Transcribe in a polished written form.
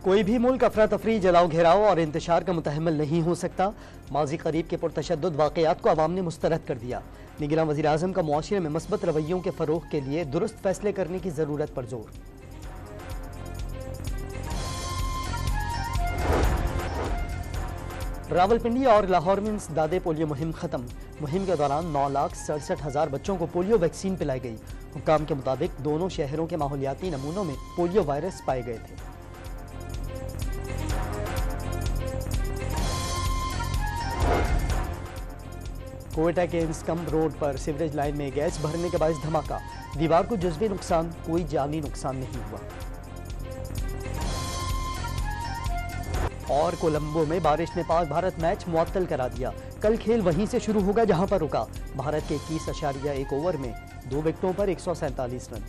कोई भी मुल्क अफरा तफरी, जलाओ घेराव और इंतशार का मुतहम्मिल नहीं हो सकता। माजी करीब के पुरतशद्दुद वाक़यात को अवाम ने मुस्तरद कर दिया। निगरान वज़ीर आज़म का मुआशरे में मस्बत रवैयों के फ़रोग़ के लिए दुरुस्त फैसले करने की ज़रूरत पर जोर। रावलपिंडी और लाहौर में इंसदादे पोलियो मुहिम खत्म। मुहिम के दौरान 9,67,000 बच्चों को पोलियो वैक्सीन पिलाई गई। हुक्काम के मुताबिक दोनों शहरों के माहौलियाती नमूनों में पोलियो वायरस पाए गए थे। कोयटा के इंस्कम रोड पर सीवरेज लाइन में गैस भरने के बायस धमाका। दीवार को जुज़वी नुकसान, कोई जानी नुकसान नहीं हुआ। और कोलंबो में बारिश ने पाक भारत मैच मुअत्तल करा दिया। कल खेल वहीं से शुरू होगा जहां पर रुका। भारत के 21.1 ओवर में 2 विकेटों पर 147 रन।